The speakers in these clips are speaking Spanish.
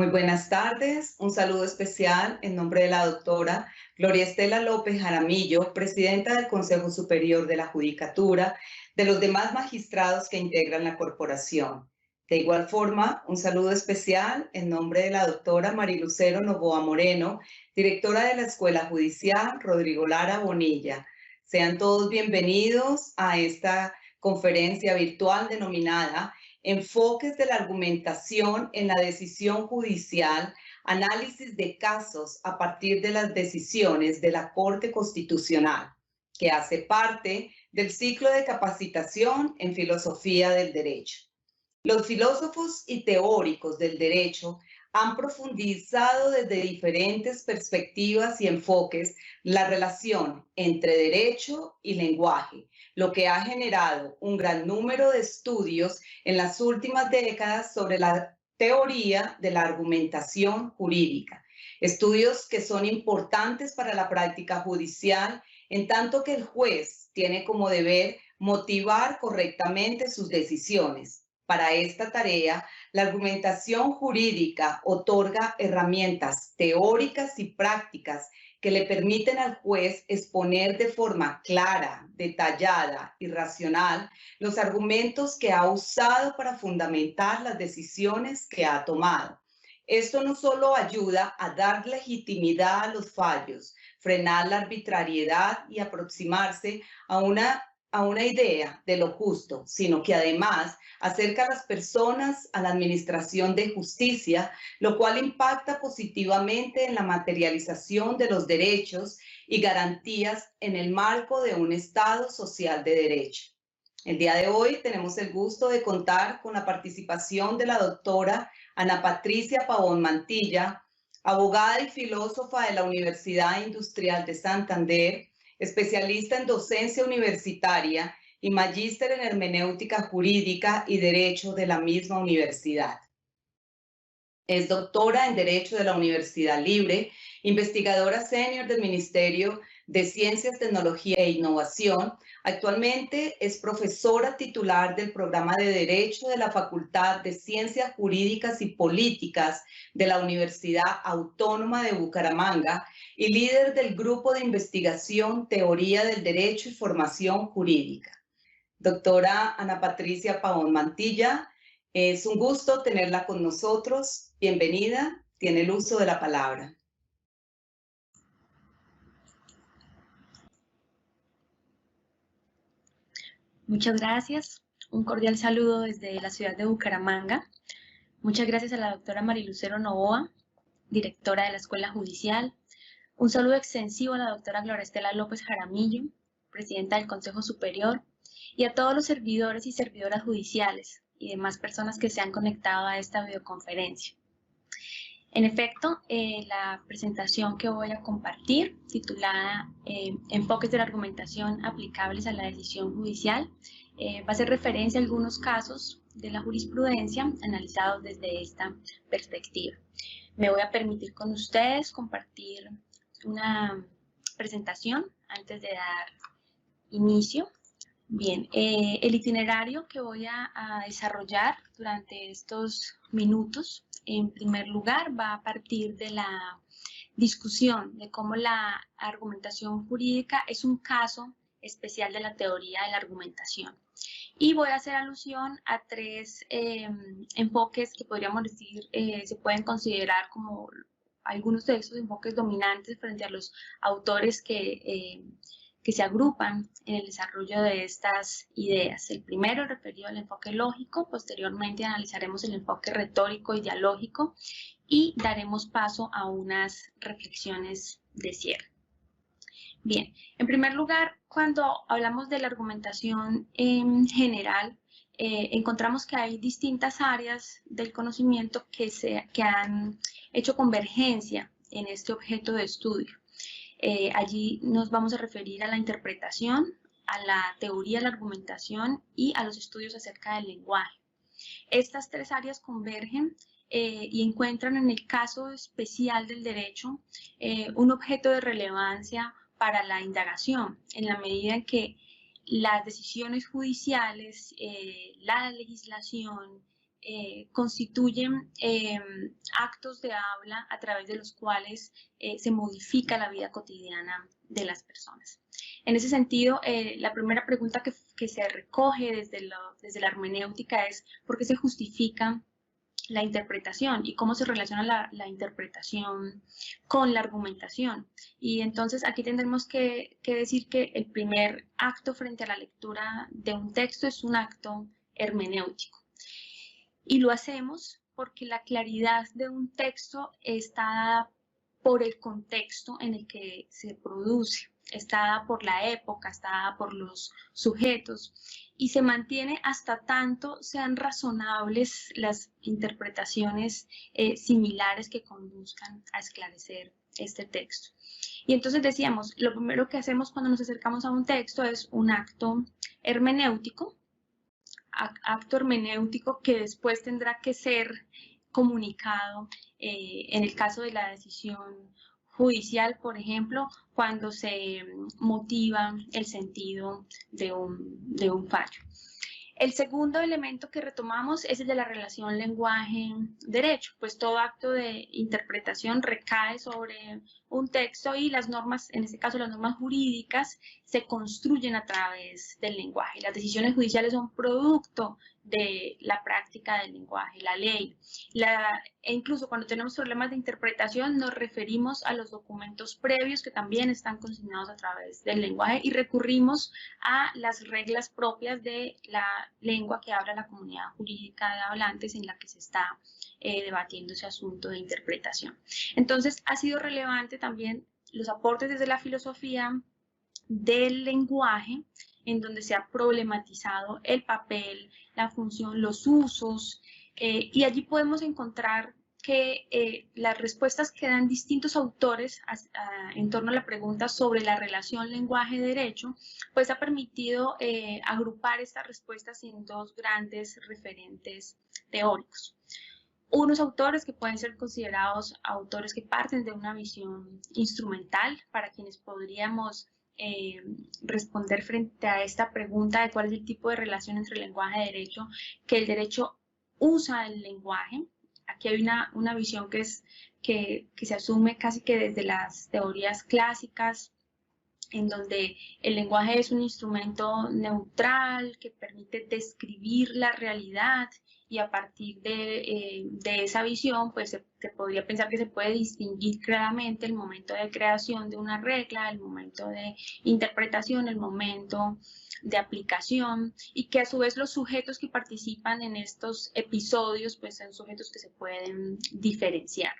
Muy buenas tardes. Un saludo especial en nombre de la doctora Gloria Estela López Jaramillo, presidenta del Consejo Superior de la Judicatura, de los demás magistrados que integran la corporación. De igual forma, un saludo especial en nombre de la doctora Marilucero Novoa Moreno, directora de la Escuela Judicial Rodrigo Lara Bonilla. Sean todos bienvenidos a esta conferencia virtual denominada Enfoques de la argumentación en la decisión judicial, análisis de casos a partir de las decisiones de la Corte Constitucional, que hace parte del ciclo de capacitación en filosofía del derecho. Los filósofos y teóricos del derecho han profundizado desde diferentes perspectivas y enfoques la relación entre derecho y lenguaje, lo que ha generado un gran número de estudios en las últimas décadas sobre la teoría de la argumentación jurídica. Estudios que son importantes para la práctica judicial, en tanto que el juez tiene como deber motivar correctamente sus decisiones. Para esta tarea, la argumentación jurídica otorga herramientas teóricas y prácticas que le permiten al juez exponer de forma clara, detallada y racional los argumentos que ha usado para fundamentar las decisiones que ha tomado. Esto no solo ayuda a dar legitimidad a los fallos, frenar la arbitrariedad y aproximarse a una idea de lo justo, sino que además acerca a las personas a la administración de justicia, lo cual impacta positivamente en la materialización de los derechos y garantías en el marco de un Estado social de derecho. El día de hoy tenemos el gusto de contar con la participación de la doctora Ana Patricia Pavón Mantilla, abogada y filósofa de la Universidad Industrial de Santander, especialista en docencia universitaria y magíster en hermenéutica jurídica y derecho de la misma universidad. Es doctora en Derecho de la Universidad Libre, investigadora senior del Ministerio de Ciencias, Tecnología e Innovación. Actualmente es profesora titular del programa de Derecho de la Facultad de Ciencias Jurídicas y Políticas de la Universidad Autónoma de Bucaramanga y líder del grupo de investigación Teoría del Derecho y Formación Jurídica. Doctora Ana Patricia Pavón Mantilla, es un gusto tenerla con nosotros. Bienvenida, tiene el uso de la palabra. Muchas gracias. Un cordial saludo desde la ciudad de Bucaramanga. Muchas gracias a la doctora Marilucero Novoa, directora de la Escuela Judicial. Un saludo extensivo a la doctora Gloria Estela López Jaramillo, presidenta del Consejo Superior, y a todos los servidores y servidoras judiciales y demás personas que se han conectado a esta videoconferencia. En efecto, la presentación que voy a compartir, titulada Enfoques de la argumentación aplicables a la decisión judicial, va a hacer referencia a algunos casos de la jurisprudencia analizados desde esta perspectiva. Me voy a permitir con ustedes compartir una presentación antes de dar inicio. Bien, el itinerario que voy a desarrollar durante estos minutos, en primer lugar, va a partir de la discusión de cómo la argumentación jurídica es un caso especial de la teoría de la argumentación. Y voy a hacer alusión a tres enfoques que podríamos decir se pueden considerar como algunos de esos enfoques dominantes frente a los autores que se agrupan en el desarrollo de estas ideas. El primero referido al enfoque lógico, posteriormente analizaremos el enfoque retórico y dialógico y daremos paso a unas reflexiones de cierre. Bien, en primer lugar, cuando hablamos de la argumentación en general, encontramos que hay distintas áreas del conocimiento que han hecho convergencia en este objeto de estudio. Allí nos vamos a referir a la interpretación, a la teoría de la argumentación y a los estudios acerca del lenguaje. Estas tres áreas convergen y encuentran en el caso especial del derecho un objeto de relevancia para la indagación, en la medida en que las decisiones judiciales, la legislación, constituyen actos de habla a través de los cuales se modifica la vida cotidiana de las personas. En ese sentido, la primera pregunta que se recoge desde la hermenéutica es ¿por qué se justifica la interpretación y cómo se relaciona la interpretación con la argumentación? Y entonces aquí tendremos que decir que el primer acto frente a la lectura de un texto es un acto hermenéutico. Y lo hacemos porque la claridad de un texto está dada por el contexto en el que se produce, está dada por la época, está dada por los sujetos y se mantiene hasta tanto sean razonables las interpretaciones similares que conduzcan a esclarecer este texto. Y entonces decíamos, lo primero que hacemos cuando nos acercamos a un texto es un acto hermenéutico, que después tendrá que ser comunicado en el caso de la decisión judicial, por ejemplo, cuando se motiva el sentido de un fallo. El segundo elemento que retomamos es el de la relación lenguaje-derecho, pues todo acto de interpretación recae sobre un texto y las normas, en este caso las normas jurídicas, se construyen a través del lenguaje. Las decisiones judiciales son producto de la práctica del lenguaje, la ley. E incluso cuando tenemos problemas de interpretación nos referimos a los documentos previos que también están consignados a través del lenguaje y recurrimos a las reglas propias de la lengua que habla la comunidad jurídica de hablantes en la que se está debatiendo ese asunto de interpretación. Entonces ha sido relevante también los aportes desde la filosofía del lenguaje, en donde se ha problematizado el papel, la función, los usos, y allí podemos encontrar que las respuestas que dan distintos autores en torno a la pregunta sobre la relación lenguaje-derecho, pues ha permitido agrupar estas respuestas en dos grandes referentes teóricos. Unos autores que pueden ser considerados autores que parten de una visión instrumental, para quienes podríamos responder frente a esta pregunta de cuál es el tipo de relación entre el lenguaje y derecho, que el derecho usa el lenguaje. Aquí hay una visión que se asume casi que desde las teorías clásicas, en donde el lenguaje es un instrumento neutral que permite describir la realidad, y a partir de esa visión pues se podría pensar que se puede distinguir claramente el momento de creación de una regla, el momento de interpretación, el momento de aplicación, y que a su vez los sujetos que participan en estos episodios pues son sujetos que se pueden diferenciar.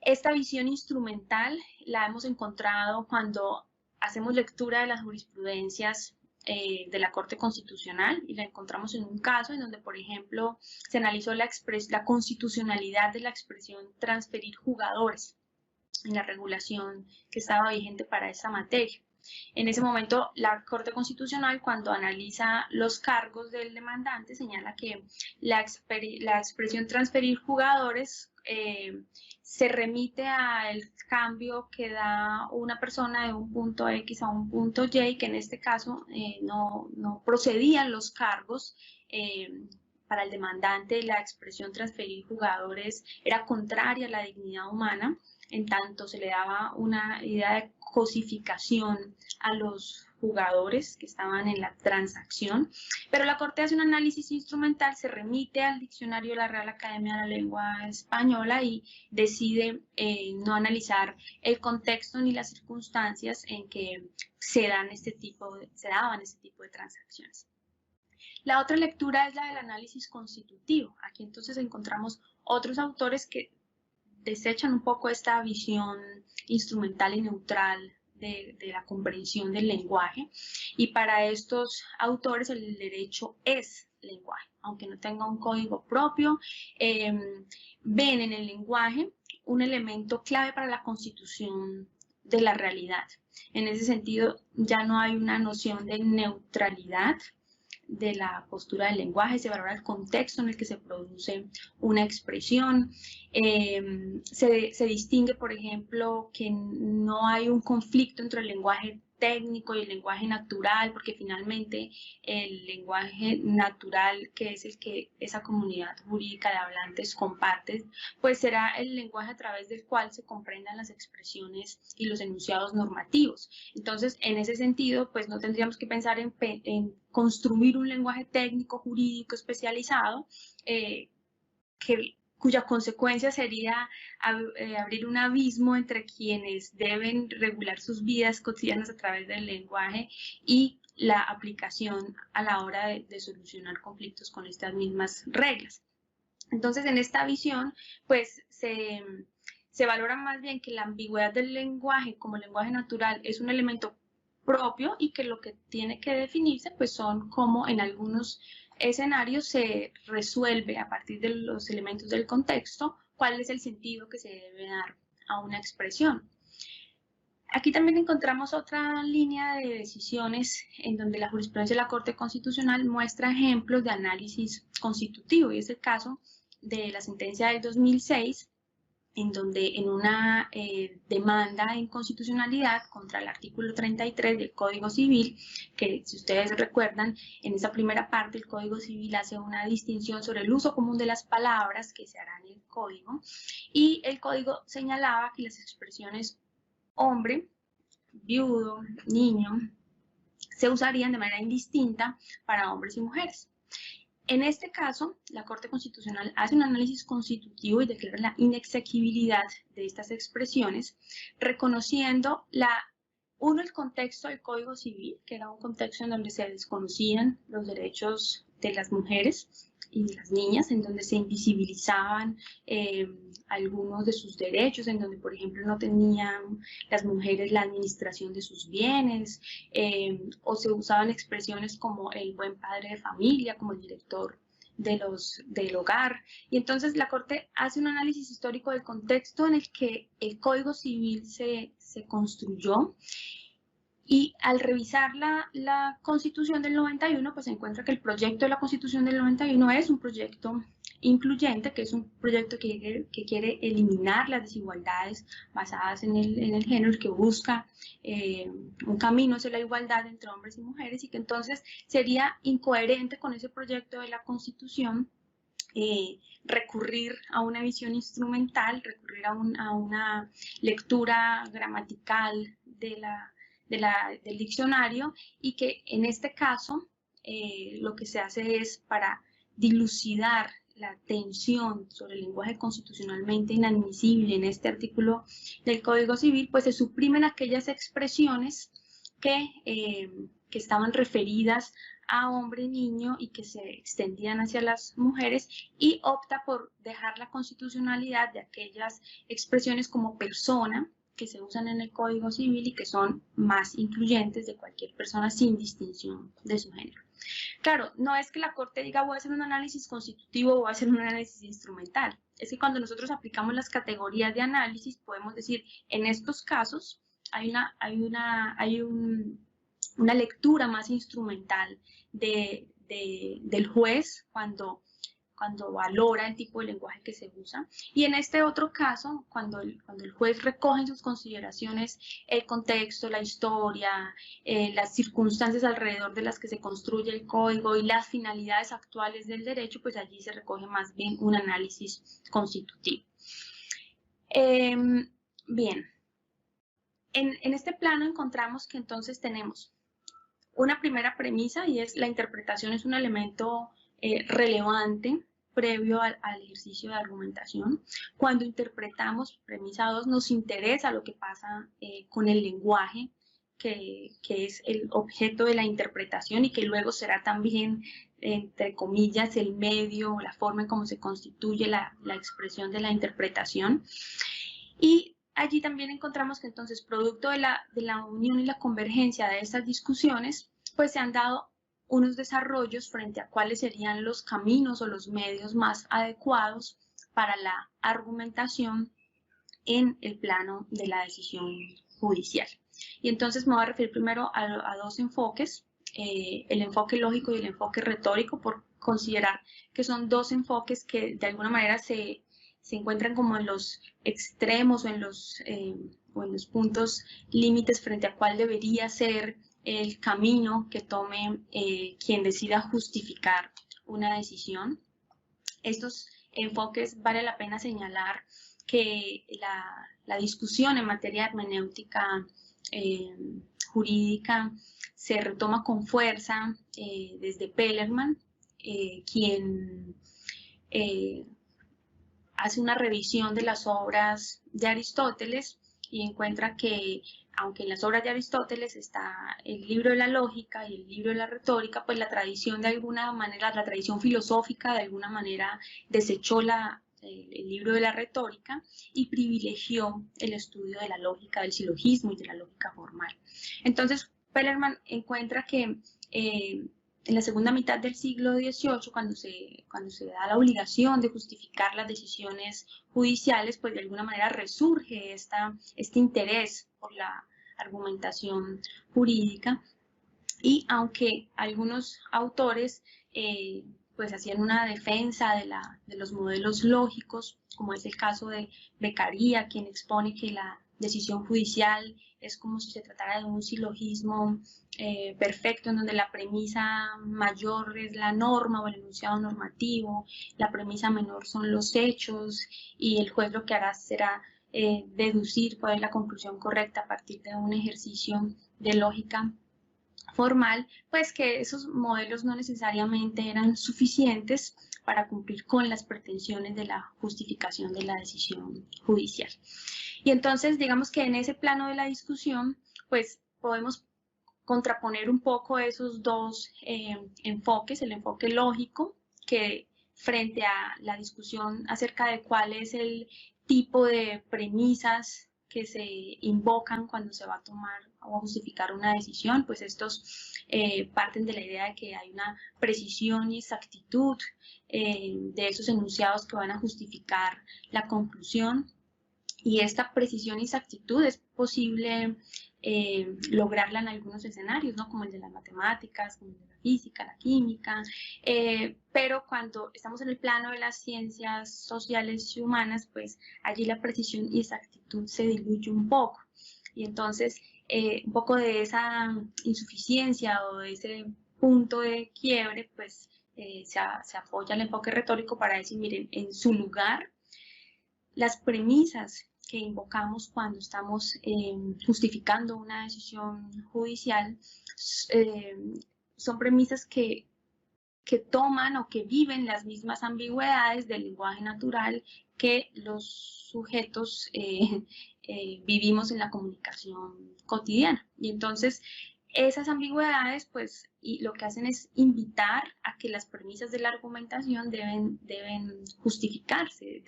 Esta visión instrumental la hemos encontrado cuando hacemos lectura de las jurisprudencias de la Corte Constitucional, y la encontramos en un caso en donde, por ejemplo, se analizó la constitucionalidad de la expresión transferir jugadores en la regulación que estaba vigente para esa materia. En ese momento, la Corte Constitucional, cuando analiza los cargos del demandante, señala que la expresión transferir jugadores se remite al cambio que da una persona de un punto X a un punto Y, que en este caso no procedían los cargos. Para el demandante, la expresión transferir jugadores era contraria a la dignidad humana, en tanto se le daba una idea de cosificación a los jugadores que estaban en la transacción, pero la Corte hace un análisis instrumental, se remite al diccionario de la Real Academia de la Lengua Española y decide no analizar el contexto ni las circunstancias en que se daban este tipo de transacciones. La otra lectura es la del análisis constitutivo. Aquí entonces encontramos otros autores que desechan un poco esta visión instrumental y neutral de la comprensión del lenguaje, y para estos autores el derecho es lenguaje, aunque no tenga un código propio. Ven en el lenguaje un elemento clave para la constitución de la realidad. En ese sentido, ya no hay una noción de neutralidad de la postura del lenguaje, se valora el contexto en el que se produce una expresión. Se distingue, por ejemplo, que no hay un conflicto entre el lenguaje técnico y el lenguaje natural, porque finalmente el lenguaje natural, que es el que esa comunidad jurídica de hablantes comparte, pues será el lenguaje a través del cual se comprendan las expresiones y los enunciados normativos. Entonces, en ese sentido, pues no tendríamos que pensar en construir un lenguaje técnico jurídico especializado, cuya consecuencia sería abrir un abismo entre quienes deben regular sus vidas cotidianas a través del lenguaje y la aplicación a la hora de solucionar conflictos con estas mismas reglas. Entonces, en esta visión, pues se valora más bien que la ambigüedad del lenguaje como lenguaje natural es un elemento propio y que lo que tiene que definirse pues son como en algunos escenarios se resuelve a partir de los elementos del contexto cuál es el sentido que se debe dar a una expresión. Aquí también encontramos otra línea de decisiones en donde la jurisprudencia de la Corte Constitucional muestra ejemplos de análisis constitutivo, y es el caso de la sentencia del 2006, en donde en una demanda de inconstitucionalidad contra el artículo 33 del Código Civil, que si ustedes recuerdan, en esa primera parte el Código Civil hace una distinción sobre el uso común de las palabras que se hará en el Código, y el Código señalaba que las expresiones hombre, viudo, niño, se usarían de manera indistinta para hombres y mujeres. En este caso, la Corte Constitucional hace un análisis constitutivo y declara la inexequibilidad de estas expresiones, reconociendo el contexto del Código Civil, que era un contexto en donde se desconocían los derechos de las mujeres y de las niñas, en donde se invisibilizaban algunos de sus derechos, en donde, por ejemplo, no tenían las mujeres la administración de sus bienes, o se usaban expresiones como el buen padre de familia, como el director del hogar. Y entonces la Corte hace un análisis histórico del contexto en el que el Código Civil se construyó, y al revisar la Constitución del 91, pues se encuentra que el proyecto de la Constitución del 91 es un proyecto incluyente, que es un proyecto que quiere eliminar las desigualdades basadas en el género, que busca un camino hacia la igualdad entre hombres y mujeres, y que entonces sería incoherente con ese proyecto de la Constitución recurrir a una visión instrumental, recurrir a una lectura gramatical del diccionario, y que en este caso lo que se hace es, para dilucidar la tensión sobre el lenguaje constitucionalmente inadmisible en este artículo del Código Civil, pues se suprimen aquellas expresiones que estaban referidas a hombre y niño y que se extendían hacia las mujeres, y opta por dejar la constitucionalidad de aquellas expresiones como persona, que se usan en el Código Civil y que son más incluyentes de cualquier persona sin distinción de su género. Claro, no es que la Corte diga voy a hacer un análisis constitutivo o voy a hacer un análisis instrumental. Es que cuando nosotros aplicamos las categorías de análisis podemos decir, en estos casos hay una lectura más instrumental del juez cuando valora el tipo de lenguaje que se usa, y en este otro caso, cuando el juez recoge en sus consideraciones el contexto, la historia, las circunstancias alrededor de las que se construye el código y las finalidades actuales del derecho, pues allí se recoge más bien un análisis constitutivo. Bien, en este plano encontramos que entonces tenemos una primera premisa, y es la interpretación es un elemento relevante previo al ejercicio de argumentación. Cuando interpretamos, premisa 2, nos interesa lo que pasa con el lenguaje, que es el objeto de la interpretación y que luego será también, entre comillas, el medio o la forma en cómo se constituye la expresión de la interpretación. Y allí también encontramos que entonces, producto de la unión y la convergencia de estas discusiones, pues se han dado unos desarrollos frente a cuáles serían los caminos o los medios más adecuados para la argumentación en el plano de la decisión judicial. Y entonces me voy a referir primero a dos enfoques, el enfoque lógico y el enfoque retórico, por considerar que son dos enfoques que de alguna manera se encuentran como en los extremos o en los puntos límites frente a cuál debería ser el camino que tome quien decida justificar una decisión. Estos enfoques vale la pena señalar que la discusión en materia hermenéutica jurídica se retoma con fuerza desde Pellerman, quien hace una revisión de las obras de Aristóteles y encuentra que, aunque en las obras de Aristóteles está el libro de la lógica y el libro de la retórica, pues la tradición de alguna manera, la tradición filosófica de alguna manera desechó el libro de la retórica y privilegió el estudio de la lógica, del silogismo y de la lógica formal. Entonces, Pellerman encuentra que en la segunda mitad del siglo XVIII, cuando se da la obligación de justificar las decisiones judiciales, pues de alguna manera resurge este interés por la argumentación jurídica. Y aunque algunos autores pues hacían una defensa de los modelos lógicos, como es el caso de Beccaria, quien expone que la decisión judicial es como si se tratara de un silogismo perfecto, en donde la premisa mayor es la norma o el enunciado normativo, la premisa menor son los hechos, y el juez lo que hará será deducir cuál es la conclusión correcta a partir de un ejercicio de lógica formal, pues que esos modelos no necesariamente eran suficientes para cumplir con las pretensiones de la justificación de la decisión judicial. Y entonces, digamos que en ese plano de la discusión, pues podemos contraponer un poco esos dos enfoques, el enfoque lógico, que frente a la discusión acerca de cuál es el tipo de premisas que se invocan cuando se va a tomar o a justificar una decisión, pues estos parten de la idea de que hay una precisión y exactitud de esos enunciados que van a justificar la conclusión, y esta precisión y exactitud es posible lograrla en algunos escenarios, ¿no? Como el de las matemáticas, como el de la física, la química, pero cuando estamos en el plano de las ciencias sociales y humanas, pues allí la precisión y exactitud se diluye un poco, y entonces un poco de esa insuficiencia o de ese punto de quiebre, pues se apoya el enfoque retórico para decir, miren, en su lugar, las premisas que invocamos cuando estamos justificando una decisión judicial son premisas que toman o que viven las mismas ambigüedades del lenguaje natural que los sujetos vivimos en la comunicación cotidiana. Y entonces esas ambigüedades, pues, y lo que hacen es invitar a que las premisas de la argumentación deben justificarse,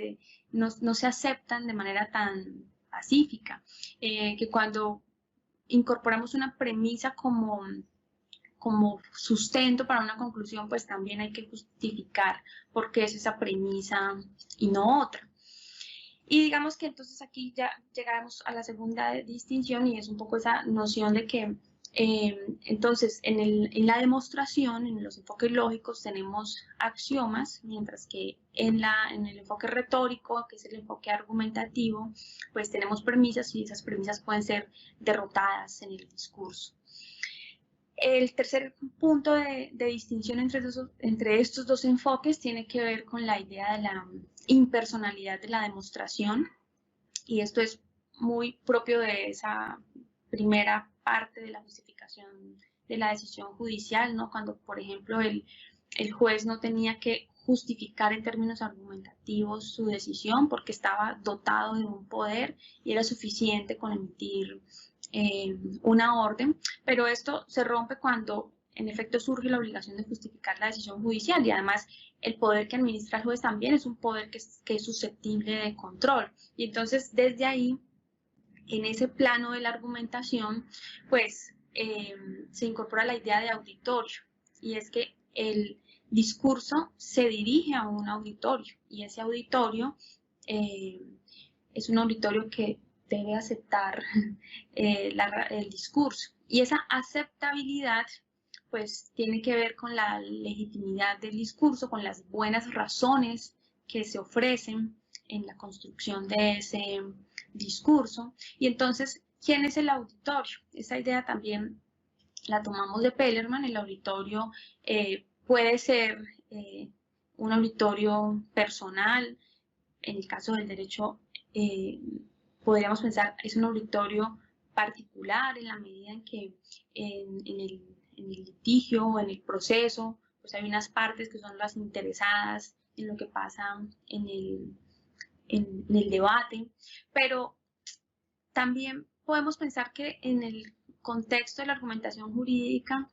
no se aceptan de manera tan pacífica, que cuando incorporamos una premisa como sustento para una conclusión, pues también hay que justificar por qué es esa premisa y no otra. Y digamos que entonces aquí ya llegamos a la segunda distinción, y es un poco esa noción de que entonces en la demostración, en los enfoques lógicos, tenemos axiomas, mientras que en el enfoque retórico, que es el enfoque argumentativo, pues tenemos premisas, y esas premisas pueden ser derrotadas en el discurso. El tercer punto de distinción entre estos dos enfoques tiene que ver con la idea de la impersonalidad de la demostración, y esto es muy propio de esa primera parte de la justificación de la decisión judicial, ¿no? Cuando, por ejemplo, el juez no tenía que justificar en términos argumentativos su decisión porque estaba dotado de un poder y era suficiente con emitir una orden, pero esto se rompe cuando en efecto surge la obligación de justificar la decisión judicial, y además el poder que administra el juez también es un poder que es susceptible de control, y entonces desde ahí, en ese plano de la argumentación, pues se incorpora la idea de auditorio, y es que el discurso se dirige a un auditorio, y ese auditorio es un auditorio que debe aceptar el discurso, y esa aceptabilidad pues tiene que ver con la legitimidad del discurso, con las buenas razones que se ofrecen en la construcción de discurso. Y entonces, ¿quién es el auditorio? Esa idea también la tomamos de Pellerman. El auditorio puede ser un auditorio personal. En el caso del derecho, podríamos pensar es un auditorio particular en la medida en que en el litigio o en el proceso, pues hay unas partes que son las interesadas en lo que pasa en el debate, pero también podemos pensar que en el contexto de la argumentación jurídica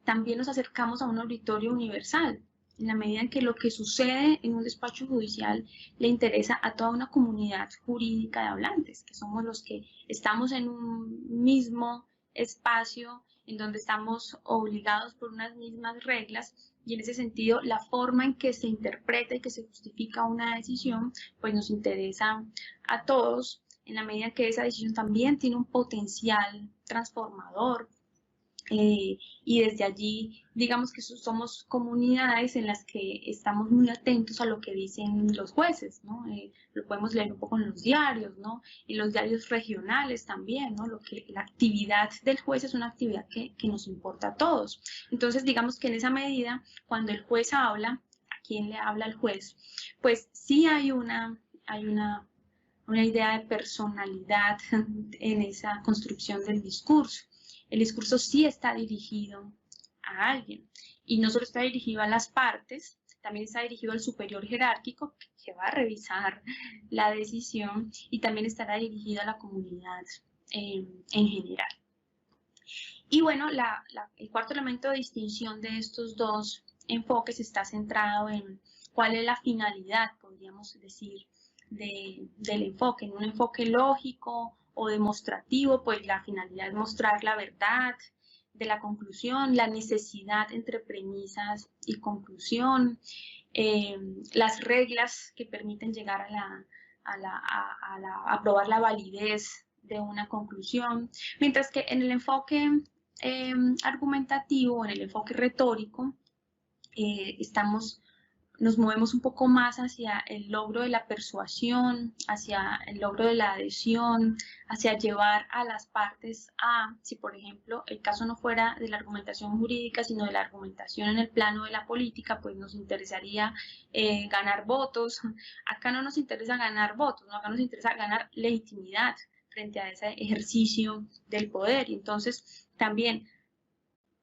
también nos acercamos a un auditorio universal, en la medida en que lo que sucede en un despacho judicial le interesa a toda una comunidad jurídica de hablantes, que somos los que estamos en un mismo espacio en donde estamos obligados por unas mismas reglas, y en ese sentido la forma en que se interpreta y que se justifica una decisión pues nos interesa a todos, en la medida en que esa decisión también tiene un potencial transformador. Y desde allí, digamos que somos comunidades en las que estamos muy atentos a lo que dicen los jueces, ¿no? Lo podemos leer un poco en los diarios, ¿no? En los diarios regionales también, ¿no? La actividad del juez es una actividad que nos importa a todos. Entonces, digamos que en esa medida, cuando el juez habla, ¿a quién le habla el juez? Pues sí hay una idea de personalidad en esa construcción del discurso. El discurso sí está dirigido a alguien, y no solo está dirigido a las partes, también está dirigido al superior jerárquico que va a revisar la decisión, y también estará dirigido a la comunidad en general. Y bueno, el cuarto elemento de distinción de estos dos enfoques está centrado en cuál es la finalidad, podríamos decir, del enfoque. En un enfoque lógico o demostrativo, pues la finalidad es mostrar la verdad de la conclusión, la necesidad entre premisas y conclusión, las reglas que permiten llegar a probar la validez de una conclusión, mientras que en el enfoque argumentativo, en el enfoque retórico, nos movemos un poco más hacia el logro de la persuasión, hacia el logro de la adhesión, hacia llevar a las partes si por ejemplo el caso no fuera de la argumentación jurídica, sino de la argumentación en el plano de la política, pues nos interesaría ganar votos. Acá no nos interesa ganar votos, ¿no? Acá nos interesa ganar legitimidad frente a ese ejercicio del poder. Y entonces también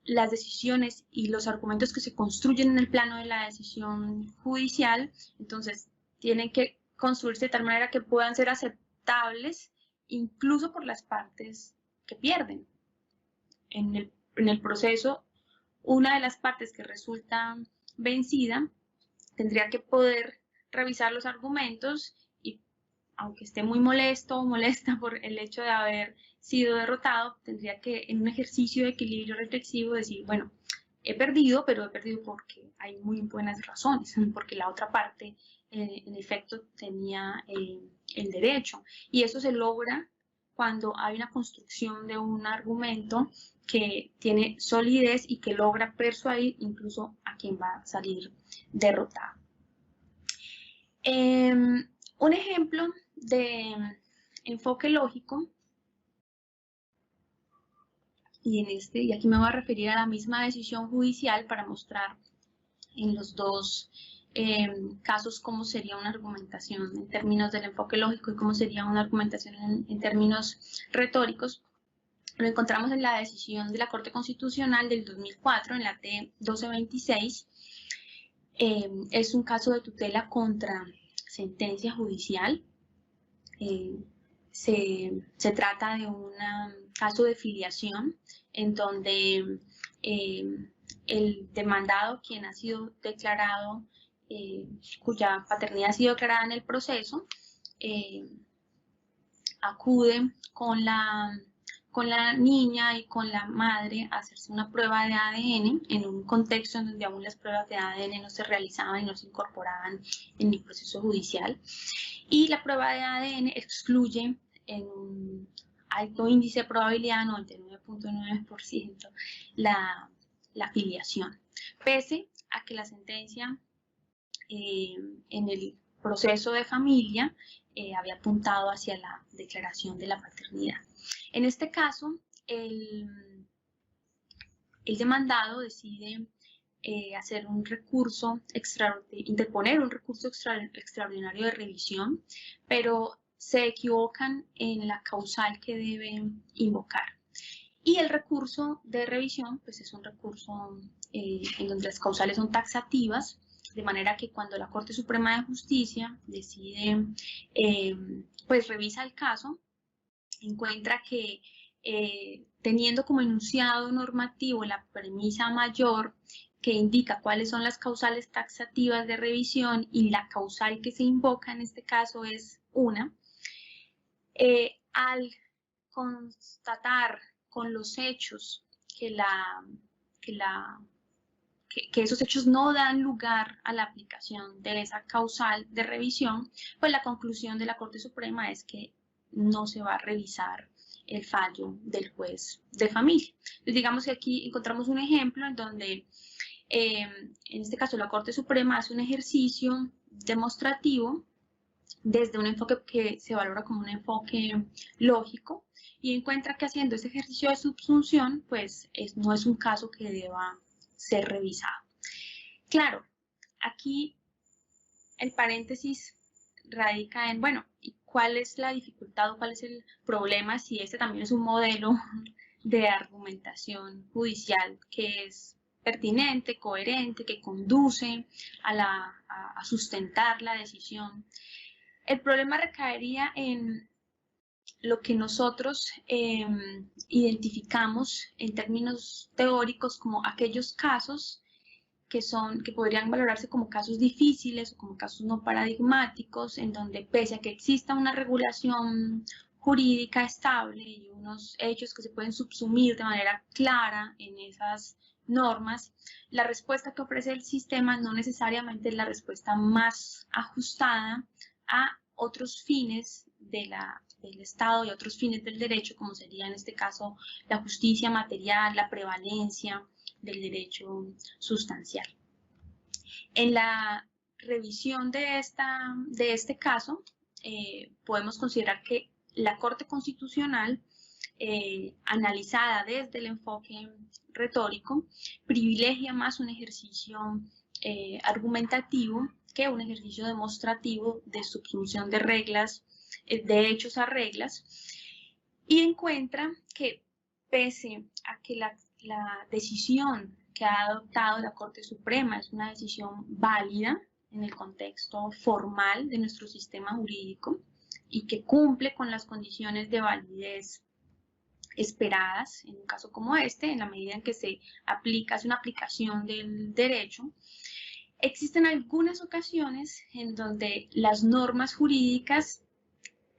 las decisiones y los argumentos que se construyen en el plano de la decisión judicial, entonces tienen que construirse de tal manera que puedan ser aceptables incluso por las partes que pierden. En el proceso, una de las partes que resulta vencida tendría que poder revisar los argumentos y, aunque esté muy molesto o molesta por el hecho de haber sido derrotado, tendría que, en un ejercicio de equilibrio reflexivo, decir, bueno, he perdido, pero he perdido porque hay muy buenas razones, porque la otra parte, en efecto, tenía el derecho. Y eso se logra cuando hay una construcción de un argumento que tiene solidez y que logra persuadir incluso a quien va a salir derrotado. Un ejemplo de enfoque lógico, y aquí me voy a referir a la misma decisión judicial para mostrar en los dos casos cómo sería una argumentación en términos del enfoque lógico y cómo sería una argumentación en términos retóricos. Lo encontramos en la decisión de la Corte Constitucional del 2004, en la T-1226. Es un caso de tutela contra sentencia judicial. Se trata de un caso de filiación en donde el demandado, quien ha sido declarado, cuya paternidad ha sido declarada en el proceso, acude con la niña y con la madre a hacerse una prueba de ADN en un contexto en donde aún las pruebas de ADN no se realizaban y no se incorporaban en el proceso judicial. Y la prueba de ADN excluye en un alto índice de probabilidad, 99.9%, la filiación, pese a que la sentencia en el proceso de familia había apuntado hacia la declaración de la paternidad. En este caso, el demandado decide hacer un recurso, interponer un recurso extraordinario de revisión, pero se equivocan en la causal que debe invocar. Y el recurso de revisión, pues es un recurso en donde las causales son taxativas, de manera que cuando la Corte Suprema de Justicia decide, pues revisa el caso, encuentra que teniendo como enunciado normativo la premisa mayor que indica cuáles son las causales taxativas de revisión y la causal que se invoca en este caso es una, al constatar con los hechos que esos hechos no dan lugar a la aplicación de esa causal de revisión, pues la conclusión de la Corte Suprema es que no se va a revisar el fallo del juez de familia. Entonces, digamos que aquí encontramos un ejemplo en donde, en este caso, la Corte Suprema hace un ejercicio demostrativo desde un enfoque que se valora como un enfoque lógico y encuentra que haciendo ese ejercicio de subsunción, pues no es un caso que deba ser revisado. Claro, aquí el paréntesis radica en, bueno, ¿cuál es la dificultad o cuál es el problema si este también es un modelo de argumentación judicial que es pertinente, coherente, que conduce a sustentar la decisión? El problema recaería en lo que nosotros identificamos en términos teóricos como aquellos casos que podrían valorarse como casos difíciles o como casos no paradigmáticos, en donde pese a que exista una regulación jurídica estable y unos hechos que se pueden subsumir de manera clara en esas normas, la respuesta que ofrece el sistema no necesariamente es la respuesta más ajustada a otros fines del Estado y otros fines del derecho, como sería en este caso la justicia material, la prevalencia del derecho sustancial. En la revisión de este caso, podemos considerar que la Corte Constitucional, analizada desde el enfoque retórico, privilegia más un ejercicio argumentativo que un ejercicio demostrativo de subsunción de reglas, de hechos a reglas, y encuentra que pese a que la decisión que ha adoptado la Corte Suprema es una decisión válida en el contexto formal de nuestro sistema jurídico y que cumple con las condiciones de validez esperadas en un caso como este, en la medida en que se hace una aplicación del derecho, existen algunas ocasiones en donde las normas jurídicas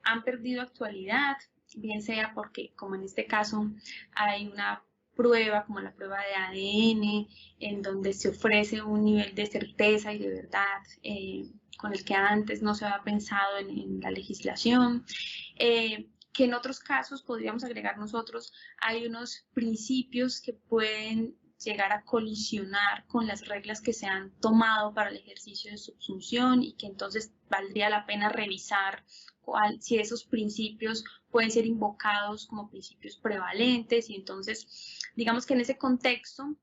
han perdido actualidad, bien sea porque, como en este caso, hay una prueba como la prueba de ADN, en donde se ofrece un nivel de certeza y de verdad con el que antes no se había pensado en la legislación, que en otros casos podríamos agregar nosotros, hay unos principios que pueden llegar a colisionar con las reglas que se han tomado para el ejercicio de subsunción y que entonces valdría la pena revisar si esos principios pueden ser invocados como principios prevalentes y entonces digamos que en ese contexto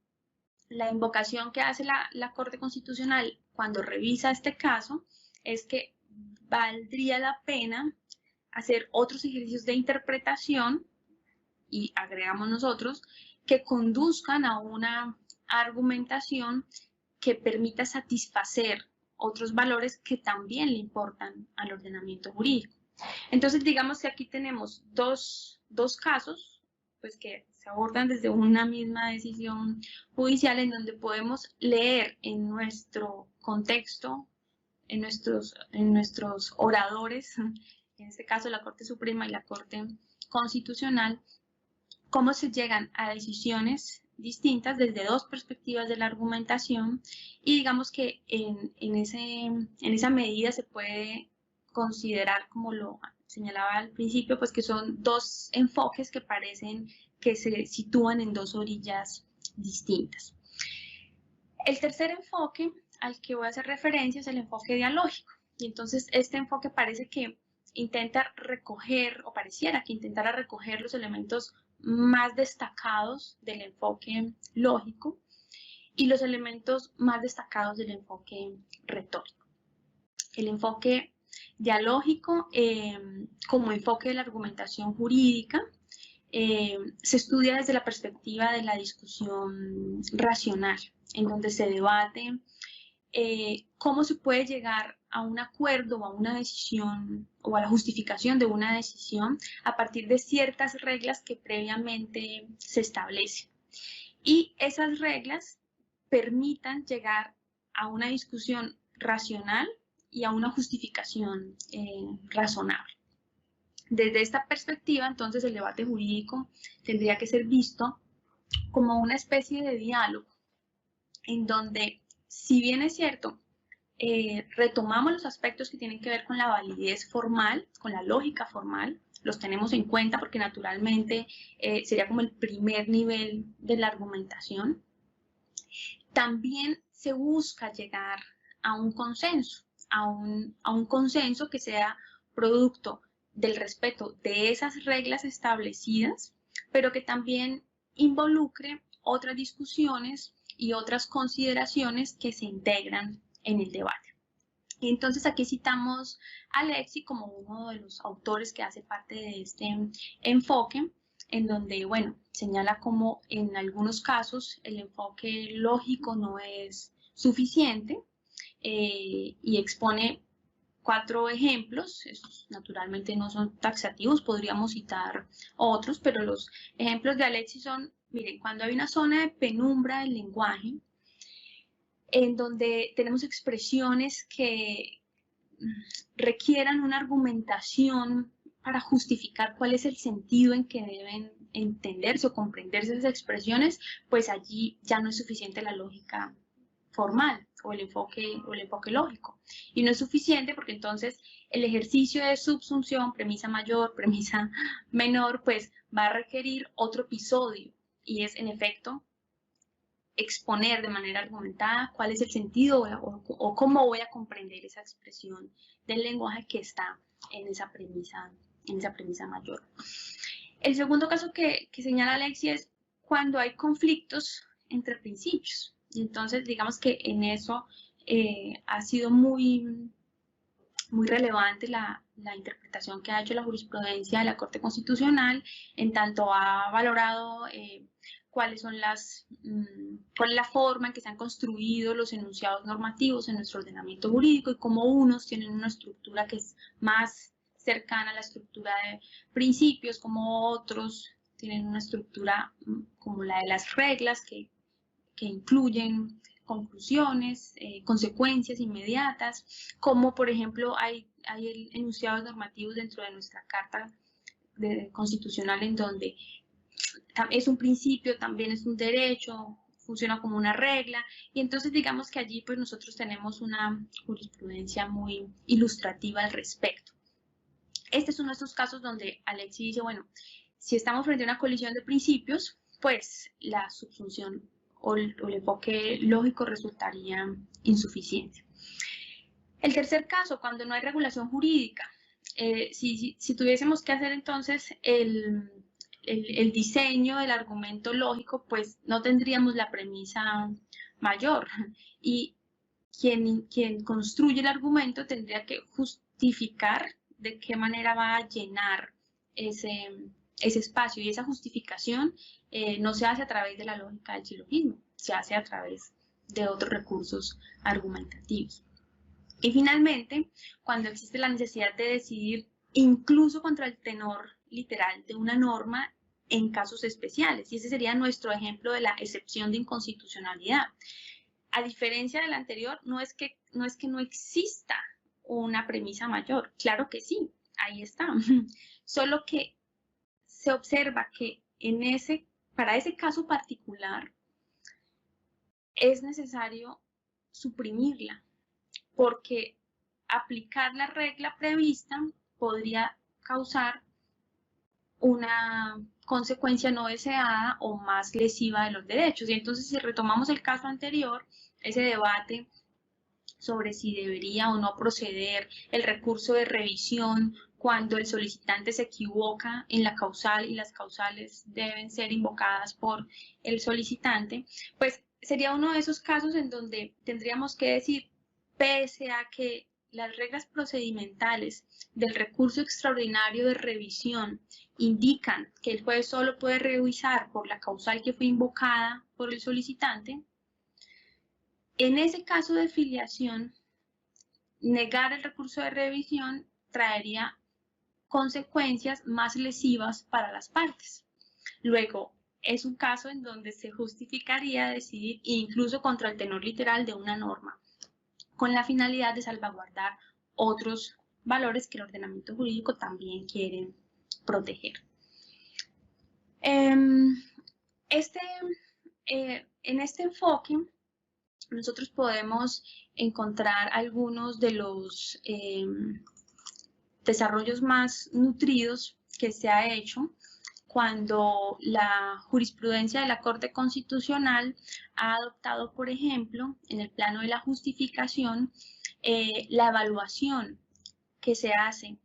la invocación que hace la Corte Constitucional cuando revisa este caso es que valdría la pena hacer otros ejercicios de interpretación y agregamos nosotros que conduzcan a una argumentación que permita satisfacer otros valores que también le importan al ordenamiento jurídico. Entonces, digamos que aquí tenemos dos casos pues, que se abordan desde una misma decisión judicial en donde podemos leer en nuestro contexto, en nuestros oradores, en este caso la Corte Suprema y la Corte Constitucional, cómo se llegan a decisiones distintas desde dos perspectivas de la argumentación y digamos que en esa medida se puede considerar, como lo señalaba al principio, pues que son dos enfoques que parecen que se sitúan en dos orillas distintas. El tercer enfoque al que voy a hacer referencia es el enfoque dialógico y entonces este enfoque parece que intenta recoger, o pareciera que intentara recoger los elementos más destacados del enfoque lógico y los elementos más destacados del enfoque retórico. El enfoque dialógico como enfoque de la argumentación jurídica se estudia desde la perspectiva de la discusión racional, en donde se debate cómo se puede llegar a un acuerdo o a una decisión o a la justificación de una decisión a partir de ciertas reglas que previamente se establecen. Y esas reglas permitan llegar a una discusión racional y a una justificación razonable. Desde esta perspectiva, entonces, el debate jurídico tendría que ser visto como una especie de diálogo en donde, si bien es cierto, retomamos los aspectos que tienen que ver con la validez formal, con la lógica formal, los tenemos en cuenta porque naturalmente sería como el primer nivel de la argumentación. También se busca llegar a un consenso, a un consenso que sea producto del respeto de esas reglas establecidas, pero que también involucre otras discusiones y otras consideraciones que se integran en el debate. Y entonces aquí citamos a Lexi como uno de los autores que hace parte de este enfoque, en donde, bueno, señala cómo en algunos casos el enfoque lógico no es suficiente y expone 4 ejemplos. Estos naturalmente no son taxativos, podríamos citar otros, pero los ejemplos de Alexi son, miren, cuando hay una zona de penumbra del lenguaje, en donde tenemos expresiones que requieran una argumentación para justificar cuál es el sentido en que deben entenderse o comprenderse esas expresiones, pues allí ya no es suficiente la lógica formal o el enfoque lógico. Y no es suficiente porque entonces el ejercicio de subsunción, premisa mayor, premisa menor, pues va a requerir otro episodio y es en efecto exponer de manera argumentada cuál es el sentido o cómo voy a comprender esa expresión del lenguaje que está en esa premisa mayor. El segundo caso que señala Alexi es cuando hay conflictos entre principios. Y entonces, digamos que en eso ha sido muy relevante la interpretación que ha hecho la jurisprudencia de la Corte Constitucional, en tanto ha valorado cuál es la forma en que se han construido los enunciados normativos en nuestro ordenamiento jurídico y cómo unos tienen una estructura que es más cercana a la estructura de principios, como otros tienen una estructura como la de las reglas que incluyen conclusiones, consecuencias inmediatas, como por ejemplo hay enunciados normativos dentro de nuestra Carta Constitucional en donde es un principio, también es un derecho, funciona como una regla, y entonces digamos que allí pues nosotros tenemos una jurisprudencia muy ilustrativa al respecto. Este es uno de esos casos donde Alexi dice, bueno, si estamos frente a una colisión de principios, pues la subsunción o el enfoque lógico resultaría insuficiente. El tercer caso, cuando no hay regulación jurídica, si tuviésemos que hacer entonces el diseño del argumento lógico, pues no tendríamos la premisa mayor y quien construye el argumento tendría que justificar de qué manera va a llenar ese espacio, y esa justificación no se hace a través de la lógica del silogismo, se hace a través de otros recursos argumentativos. Y finalmente, cuando existe la necesidad de decidir incluso contra el tenor literal de una norma en casos especiales, y ese sería nuestro ejemplo de la excepción de inconstitucionalidad. A diferencia del anterior, no es que no exista una premisa mayor, claro que sí, ahí está, solo que se observa que para ese caso particular es necesario suprimirla, porque aplicar la regla prevista podría causar una consecuencia no deseada o más lesiva de los derechos. Y entonces, si retomamos el caso anterior, ese debate sobre si debería o no proceder el recurso de revisión cuando el solicitante se equivoca en la causal y las causales deben ser invocadas por el solicitante, pues sería uno de esos casos en donde tendríamos que decir, pese a que las reglas procedimentales del recurso extraordinario de revisión indican que el juez solo puede revisar por la causal que fue invocada por el solicitante, en ese caso de filiación, negar el recurso de revisión traería consecuencias más lesivas para las partes. Luego, es un caso en donde se justificaría decidir incluso contra el tenor literal de una norma, con la finalidad de salvaguardar otros valores que el ordenamiento jurídico también quiere proteger. En este enfoque, nosotros podemos encontrar algunos de los desarrollos más nutridos que se ha hecho cuando la jurisprudencia de la Corte Constitucional ha adoptado, por ejemplo, en el plano de la justificación, la evaluación que se hace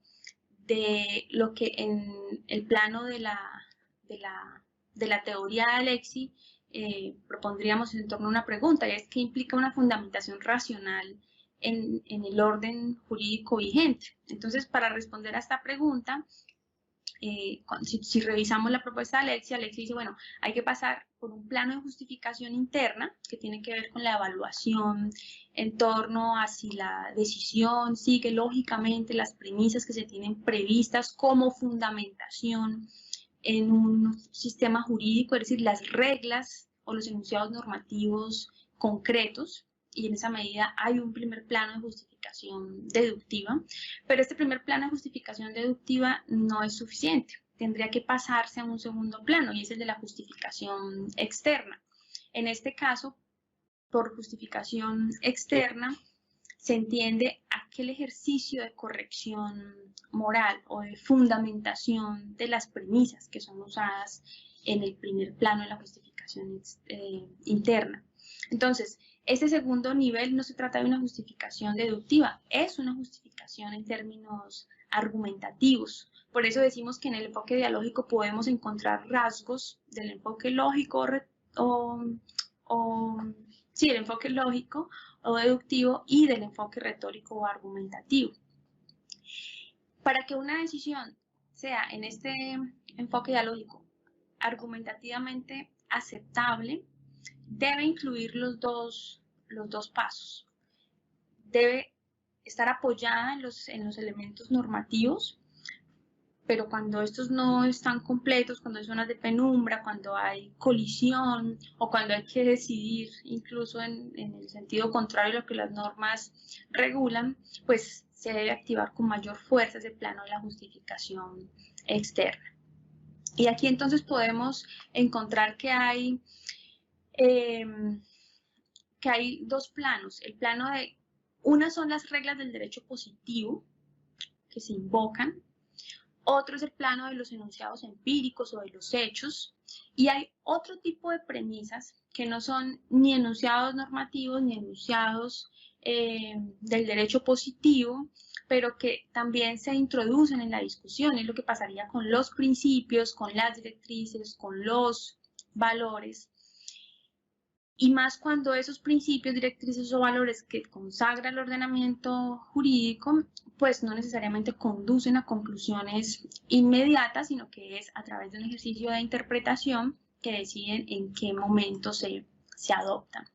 de lo que en el plano de la teoría de Alexi propondríamos en torno a una pregunta, y es ¿qué implica una fundamentación racional en el orden jurídico vigente? Entonces, para responder a esta pregunta, si revisamos la propuesta de Alexi dice, bueno, hay que pasar por un plano de justificación interna que tiene que ver con la evaluación en torno a si la decisión sigue lógicamente las premisas que se tienen previstas como fundamentación en un sistema jurídico, es decir, las reglas o los enunciados normativos concretos, y en esa medida hay un primer plano de justificación deductiva, pero este primer plano de justificación deductiva no es suficiente, tendría que pasarse a un segundo plano, y es el de la justificación externa. En este caso, por justificación externa, se entiende aquel ejercicio de corrección moral o de fundamentación de las premisas que son usadas en el primer plano de la justificación interna. Entonces, este segundo nivel no se trata de una justificación deductiva, es una justificación en términos argumentativos. Por eso decimos que en el enfoque dialógico podemos encontrar rasgos del enfoque lógico el enfoque lógico o deductivo y del enfoque retórico o argumentativo. Para que una decisión sea en este enfoque dialógico argumentativamente aceptable, debe incluir los dos pasos. Debe estar apoyada en los elementos normativos, pero cuando estos no están completos, cuando hay zonas de penumbra, cuando hay colisión o cuando hay que decidir incluso en el sentido contrario a lo que las normas regulan, pues se debe activar con mayor fuerza ese plano de la justificación externa. Y aquí entonces podemos encontrar que hay dos planos. El plano de, una son las reglas del derecho positivo que se invocan, otro es el plano de los enunciados empíricos o de los hechos, y hay otro tipo de premisas que no son ni enunciados normativos ni enunciados del derecho positivo, pero que también se introducen en la discusión. Es lo que pasaría con los principios, con las directrices, con los valores, y más cuando esos principios, directrices o valores que consagra el ordenamiento jurídico, pues no necesariamente conducen a conclusiones inmediatas, sino que es a través de un ejercicio de interpretación que deciden en qué momento se adoptan.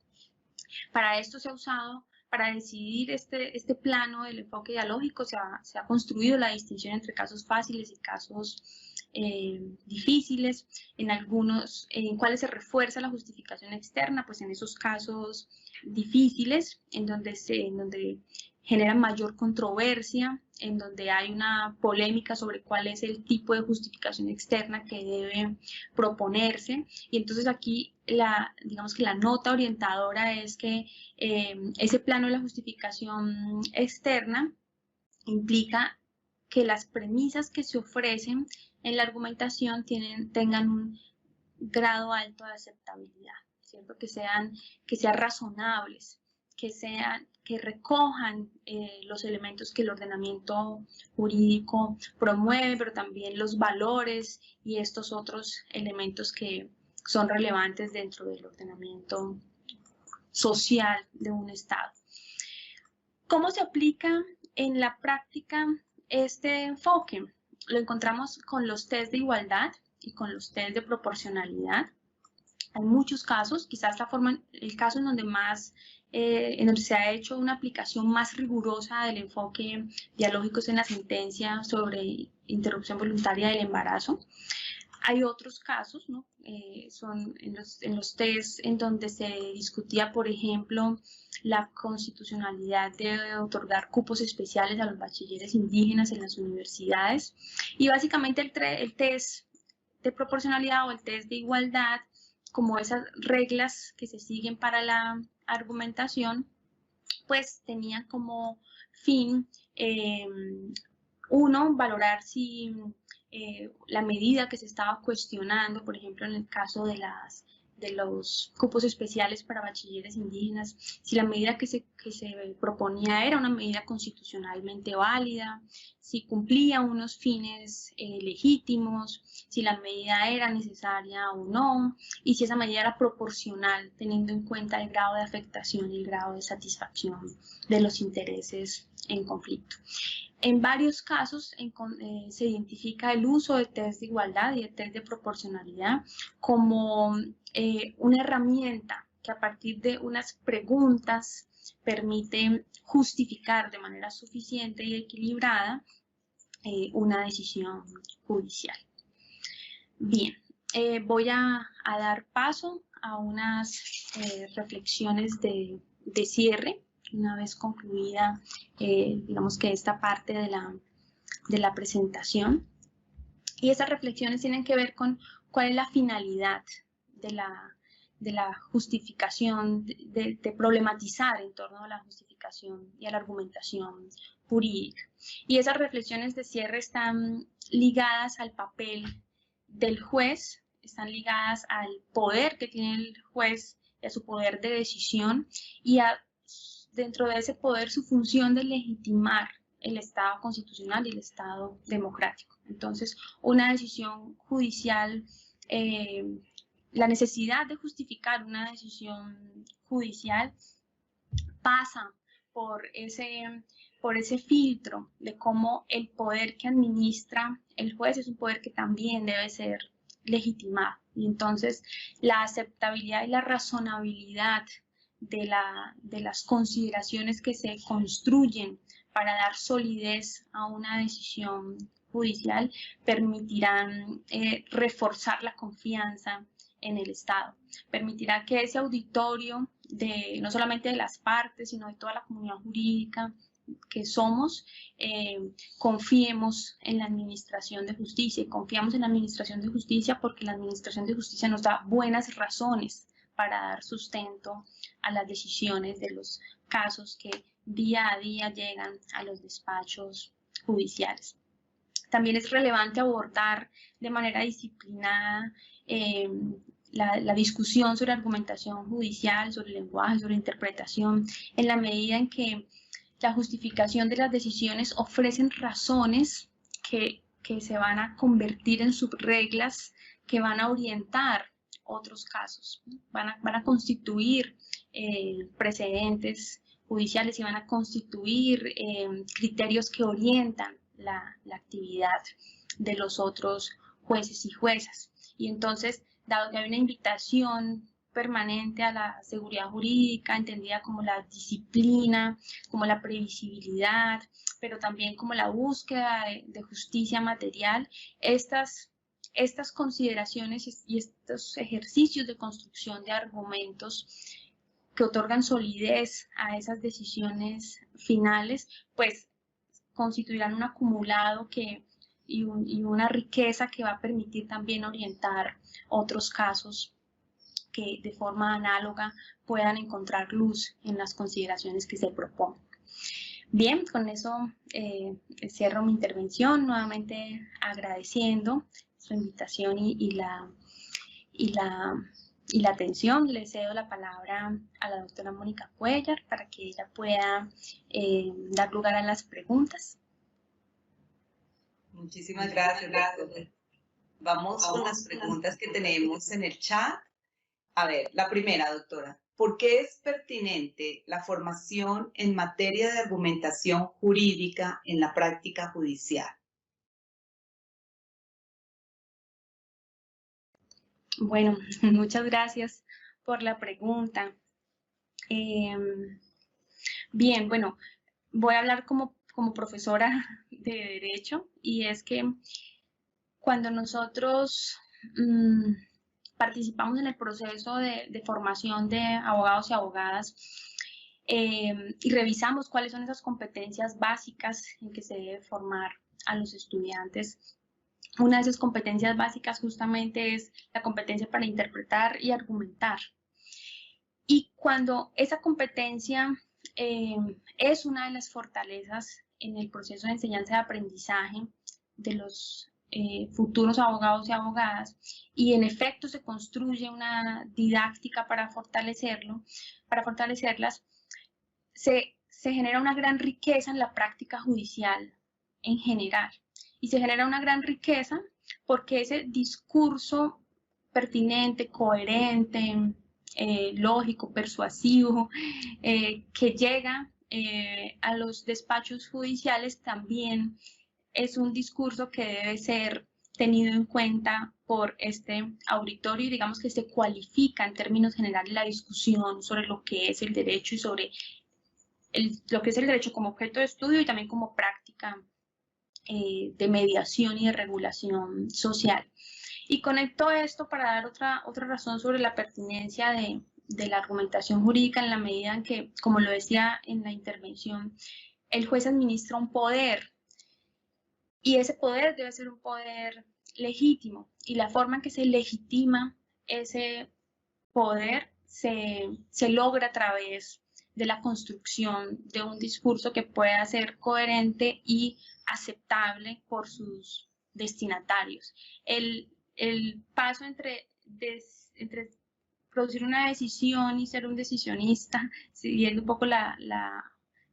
Para esto se ha usado, para decidir este plano del enfoque dialógico, se ha construido la distinción entre casos fáciles y casos difíciles. En cuáles se refuerza la justificación externa, pues en esos casos difíciles, en donde generan mayor controversia, en donde hay una polémica sobre cuál es el tipo de justificación externa que debe proponerse. Y entonces aquí digamos que la nota orientadora es que ese plano de la justificación externa implica que las premisas que se ofrecen en la argumentación tengan un grado alto de aceptabilidad, ¿cierto? Que sean razonables, que recojan los elementos que el ordenamiento jurídico promueve, pero también los valores y estos otros elementos que son relevantes dentro del ordenamiento social de un Estado. ¿Cómo se aplica en la práctica este enfoque? Lo encontramos con los test de igualdad y con los test de proporcionalidad. Hay muchos casos, quizás el caso en donde se ha hecho una aplicación más rigurosa del enfoque dialógico es en la sentencia sobre interrupción voluntaria del embarazo. Hay otros casos, ¿no? Son en los test en donde se discutía, por ejemplo, la constitucionalidad de otorgar cupos especiales a los bachilleres indígenas en las universidades. Y básicamente el test de proporcionalidad o el test de igualdad, como esas reglas que se siguen para la argumentación, pues tenían como fin, uno, valorar si la medida que se estaba cuestionando, por ejemplo, en el caso de los cupos especiales para bachilleres indígenas, si la medida que se proponía era una medida constitucionalmente válida, si cumplía unos fines legítimos, si la medida era necesaria o no, y si esa medida era proporcional, teniendo en cuenta el grado de afectación y el grado de satisfacción de los intereses en conflicto. En varios casos se identifica el uso del test de igualdad y el test de proporcionalidad como una herramienta que a partir de unas preguntas permite justificar de manera suficiente y equilibrada una decisión judicial. Bien, voy a dar paso a unas reflexiones de cierre. Una vez concluida, digamos que esta parte de la presentación. Y esas reflexiones tienen que ver con cuál es la finalidad de la justificación, de problematizar en torno a la justificación y a la argumentación jurídica. Y esas reflexiones de cierre están ligadas al papel del juez, están ligadas al poder que tiene el juez y a su poder de decisión y dentro de ese poder su función de legitimar el Estado constitucional y el Estado democrático. Entonces, una decisión judicial, la necesidad de justificar una decisión judicial pasa por ese filtro de cómo el poder que administra el juez es un poder que también debe ser legitimado. Y entonces, la aceptabilidad y la razonabilidad de las consideraciones que se construyen para dar solidez a una decisión judicial permitirán reforzar la confianza en el Estado, permitirá que ese auditorio no solamente de las partes, sino de toda la comunidad jurídica que somos, confiemos en la administración de justicia, y confiamos en la administración de justicia porque la administración de justicia nos da buenas razones para dar sustento a las decisiones de los casos que día a día llegan a los despachos judiciales. También es relevante abordar de manera disciplinada la discusión sobre argumentación judicial, sobre lenguaje, sobre interpretación, en la medida en que la justificación de las decisiones ofrecen razones que se van a convertir en subreglas que van a orientar otros casos, van a constituir precedentes judiciales y van a constituir criterios que orientan la actividad de los otros jueces y juezas. Y entonces, dado que hay una invitación permanente a la seguridad jurídica, entendida como la disciplina, como la previsibilidad, pero también como la búsqueda de justicia material, estas consideraciones y estos ejercicios de construcción de argumentos que otorgan solidez a esas decisiones finales, pues constituirán un acumulado y una riqueza que va a permitir también orientar otros casos que de forma análoga puedan encontrar luz en las consideraciones que se proponen. Bien, con eso cierro mi intervención, nuevamente agradeciendo su invitación y la la atención. Le cedo la palabra a la doctora Mónica Cuellar para que ella pueda dar lugar a las preguntas. Muchísimas gracias, doctora. Vamos con las preguntas que tenemos en el chat. A ver, la primera, doctora. ¿Por qué es pertinente la formación en materia de argumentación jurídica en la práctica judicial? Bueno, muchas gracias por la pregunta. Bien, bueno, voy a hablar como profesora de Derecho, y es que cuando nosotros participamos en el proceso de formación de abogados y abogadas y revisamos cuáles son esas competencias básicas en que se debe formar a los estudiantes, una de esas competencias básicas justamente es la competencia para interpretar y argumentar. Y cuando esa competencia es una de las fortalezas en el proceso de enseñanza y aprendizaje de los futuros abogados y abogadas, y en efecto se construye una didáctica para fortalecerlas, se genera una gran riqueza en la práctica judicial en general. Y se genera una gran riqueza porque ese discurso pertinente, coherente, lógico, persuasivo, que llega a los despachos judiciales también es un discurso que debe ser tenido en cuenta por este auditorio, y digamos que se cualifica en términos generales la discusión sobre lo que es el derecho y sobre lo que es el derecho como objeto de estudio y también como práctica de mediación y de regulación social. Y conecto esto para dar otra razón sobre la pertinencia de la argumentación jurídica, en la medida en que, como lo decía en la intervención, el juez administra un poder, y ese poder debe ser un poder legítimo, y la forma en que se legitima ese poder se logra a través de la construcción de un discurso que pueda ser coherente y aceptable por sus destinatarios. El paso entre producir una decisión y ser un decisionista, siguiendo un poco la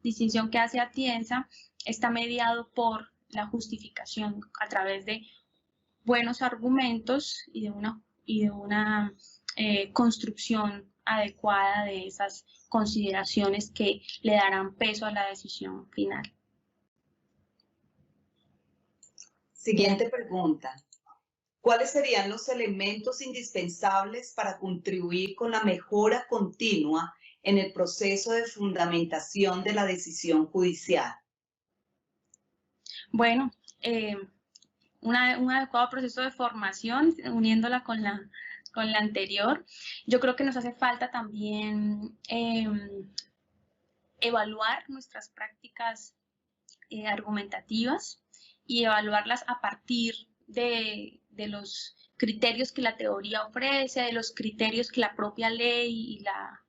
distinción que hace Atienza, está mediado por la justificación a través de buenos argumentos y de una construcción adecuada de esas consideraciones que le darán peso a la decisión final. Siguiente pregunta. ¿Cuáles serían los elementos indispensables para contribuir con la mejora continua en el proceso de fundamentación de la decisión judicial? Bueno, un adecuado proceso de formación, uniéndola con la anterior. Yo creo que nos hace falta también evaluar nuestras prácticas argumentativas y evaluarlas a partir de los criterios que la teoría ofrece, de los criterios que la propia ley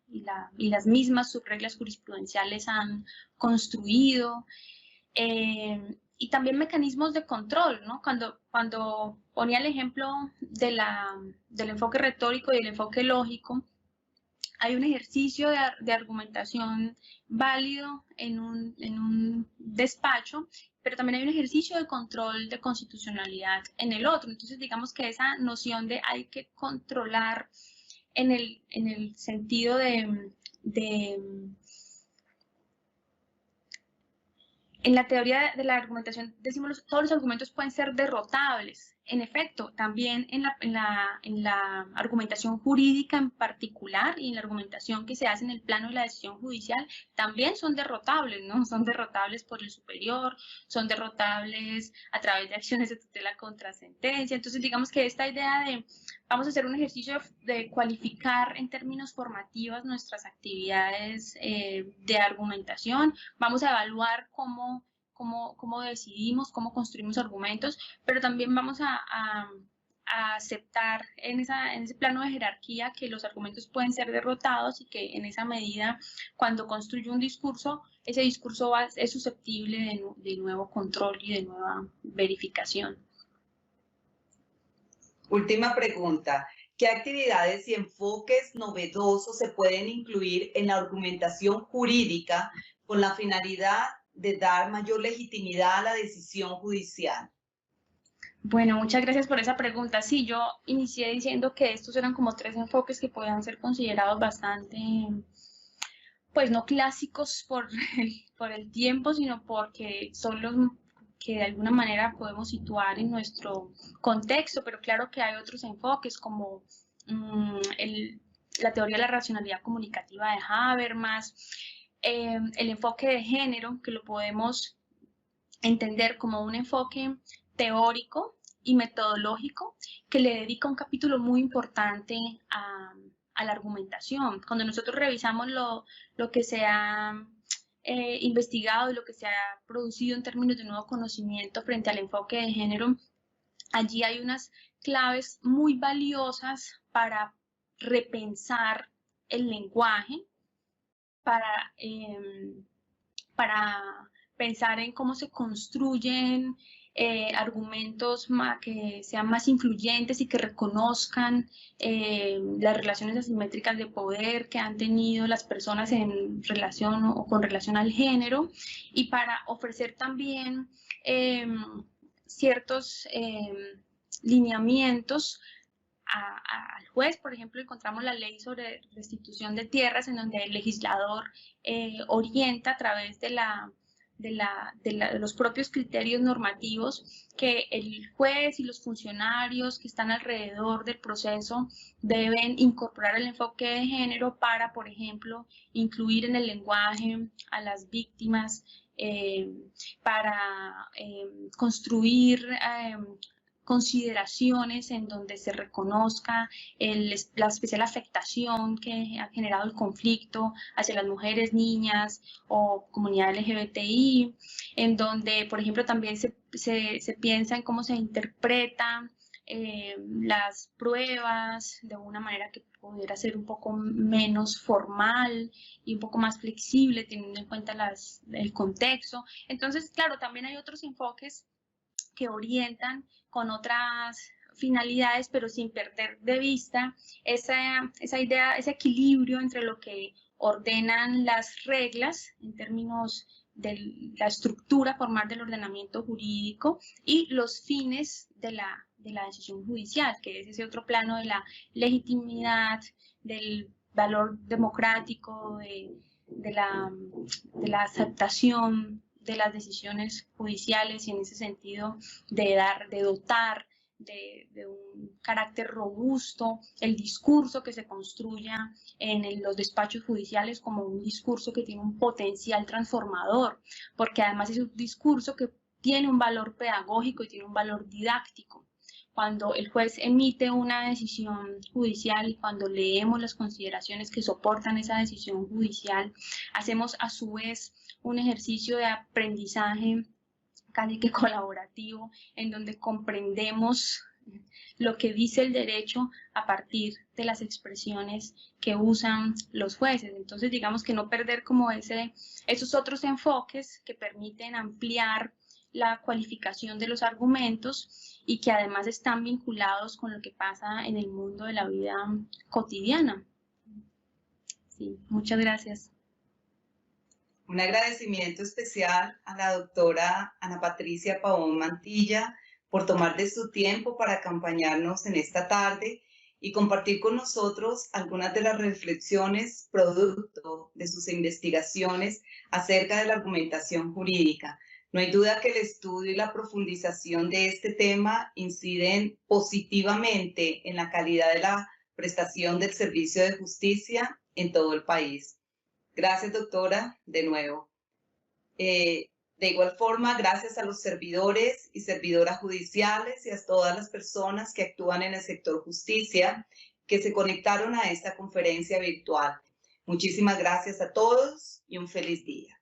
y las mismas subreglas jurisprudenciales han construido. Y también mecanismos de control, ¿no? Cuando ponía el ejemplo del enfoque retórico y del enfoque lógico, hay un ejercicio de argumentación válido en un despacho, pero también hay un ejercicio de control de constitucionalidad en el otro. Entonces, digamos que esa noción de hay que controlar en el sentido en la teoría de la argumentación decimos todos los argumentos pueden ser derrotables. En efecto, también en la argumentación jurídica en particular y en la argumentación que se hace en el plano de la decisión judicial también son derrotables, ¿no? Son derrotables por el superior, son derrotables a través de acciones de tutela contra sentencia. Entonces, digamos que esta idea de vamos a hacer un ejercicio de cualificar en términos formativos nuestras actividades de argumentación, vamos a evaluar cómo decidimos, cómo construimos argumentos, pero también vamos a aceptar en ese plano de jerarquía que los argumentos pueden ser derrotados y que en esa medida, cuando construye un discurso, ese discurso es susceptible de nuevo control y de nueva verificación. Última pregunta. ¿Qué actividades y enfoques novedosos se pueden incluir en la argumentación jurídica con la finalidad de dar mayor legitimidad a la decisión judicial? Bueno, muchas gracias por esa pregunta. Sí, yo inicié diciendo que estos eran como tres enfoques que podían ser considerados bastante, pues no clásicos por por el tiempo, sino porque son los que de alguna manera podemos situar en nuestro contexto, pero claro que hay otros enfoques como la teoría de la racionalidad comunicativa de Habermas, el enfoque de género, que lo podemos entender como un enfoque teórico y metodológico que le dedica un capítulo muy importante a la argumentación. Cuando nosotros revisamos lo que se ha investigado y lo que se ha producido en términos de nuevo conocimiento frente al enfoque de género, allí hay unas claves muy valiosas para repensar el lenguaje, para, para pensar en cómo se construyen argumentos que sean más influyentes y que reconozcan las relaciones asimétricas de poder que han tenido las personas en relación o con relación al género, y para ofrecer también ciertos lineamientos al juez. Por ejemplo, encontramos la ley sobre restitución de tierras, en donde el legislador orienta a través de los propios criterios normativos que el juez y los funcionarios que están alrededor del proceso deben incorporar el enfoque de género para, por ejemplo, incluir en el lenguaje a las víctimas, para construir consideraciones en donde se reconozca la especial afectación que ha generado el conflicto hacia las mujeres, niñas o comunidad LGBTI, en donde, por ejemplo, también se piensa en cómo se interpretan las pruebas de una manera que pudiera ser un poco menos formal y un poco más flexible, teniendo en cuenta el contexto. Entonces, claro, también hay otros enfoques que orientan con otras finalidades, pero sin perder de vista esa idea, ese equilibrio entre lo que ordenan las reglas en términos de la estructura formal del ordenamiento jurídico y los fines de la decisión judicial, que es ese otro plano de la legitimidad, del valor democrático, de la aceptación de las decisiones judiciales, y en ese sentido de dotar de un carácter robusto el discurso que se construya en los despachos judiciales como un discurso que tiene un potencial transformador, porque además es un discurso que tiene un valor pedagógico y tiene un valor didáctico. Cuando el juez emite una decisión judicial y cuando leemos las consideraciones que soportan esa decisión judicial, hacemos a su vez un ejercicio de aprendizaje casi que colaborativo, en donde comprendemos lo que dice el derecho a partir de las expresiones que usan los jueces. Entonces, digamos que no perder como esos otros enfoques que permiten ampliar la cualificación de los argumentos y que además están vinculados con lo que pasa en el mundo de la vida cotidiana. Sí, muchas gracias. Un agradecimiento especial a la doctora Ana Patricia Pavón Mantilla por tomar de su tiempo para acompañarnos en esta tarde y compartir con nosotros algunas de las reflexiones producto de sus investigaciones acerca de la argumentación jurídica. No hay duda que el estudio y la profundización de este tema inciden positivamente en la calidad de la prestación del servicio de justicia en todo el país. Gracias, doctora, de nuevo. De igual forma, gracias a los servidores y servidoras judiciales y a todas las personas que actúan en el sector justicia que se conectaron a esta conferencia virtual. Muchísimas gracias a todos y un feliz día.